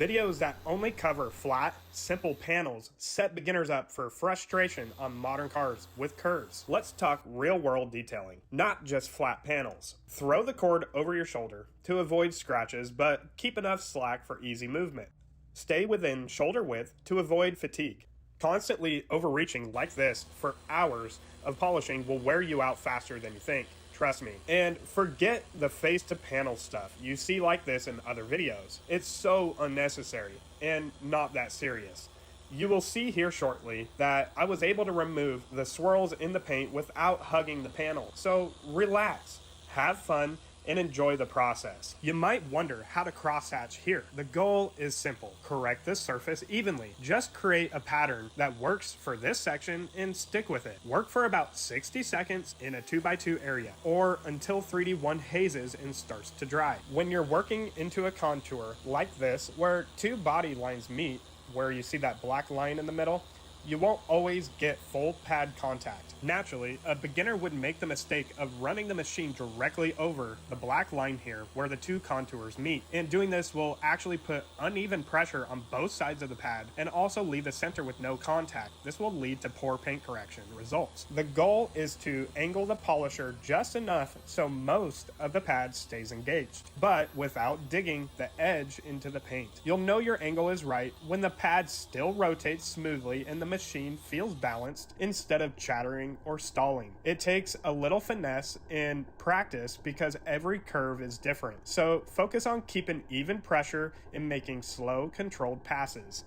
Videos that only cover flat, simple panels set beginners up for frustration on modern cars with curves. Let's talk real-world detailing, not just flat panels. Throw the cord over your shoulder to avoid scratches, but keep enough slack for easy movement. Stay within shoulder width to avoid fatigue. Constantly overreaching like this for hours of polishing will wear you out faster than you think. Trust me. And forget the face-to-panel stuff you see like this in other videos. It's so unnecessary and not that serious. You will see here shortly that I was able to remove the swirls in the paint without hugging the panel. So relax, have fun, and enjoy the process. You might wonder how to crosshatch here. The goal is simple. Correct the surface evenly. Just create a pattern that works for this section and stick with it. Work for about 60 seconds in a 2x2 area or until 3D1 hazes and starts to dry. When you're working into a contour like this where two body lines meet, where you see that black line in the middle, you won't always get full pad contact. Naturally, a beginner would make the mistake of running the machine directly over the black line here where the two contours meet. And doing this will actually put uneven pressure on both sides of the pad and also leave the center with no contact. This will lead to poor paint correction results. The goal is to angle the polisher just enough so most of the pad stays engaged, but without digging the edge into the paint. You'll know your angle is right when the pad still rotates smoothly and the machine feels balanced instead of chattering or stalling. It takes a little finesse and practice because every curve is different. So focus on keeping even pressure and making slow, controlled passes.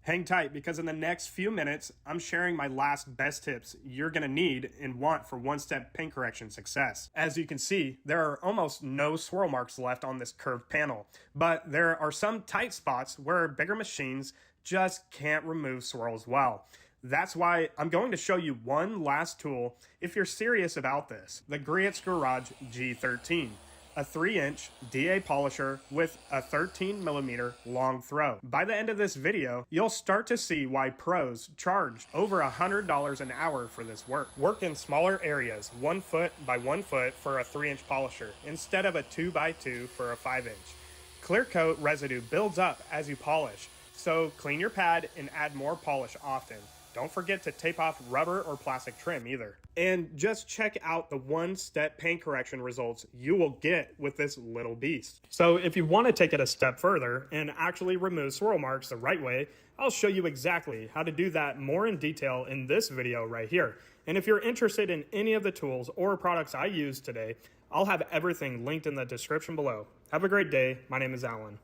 Hang tight because in the next few minutes, I'm sharing my last best tips you're going to need and want for one-step paint correction success. As you can see, there are almost no swirl marks left on this curved panel, but there are some tight spots where bigger machines just can't remove swirls well. That's why I'm going to show you one last tool if you're serious about this, the Griot Garage G13. A 3-inch DA polisher with a 13mm long throw. By the end of this video, you'll start to see why pros charge over $100 an hour for this work. Work in smaller areas, 1 foot by 1 foot for a 3-inch polisher, instead of a 2x2 for a 5-inch. Clear coat residue builds up as you polish, so clean your pad and add more polish often. Don't forget to tape off rubber or plastic trim either. And just check out the one-step paint correction results you will get with this little beast. So if you want to take it a step further and actually remove swirl marks the right way, I'll show you exactly how to do that more in detail in this video right here. And if you're interested in any of the tools or products I used today, I'll have everything linked in the description below. Have a great day. My name is Alan.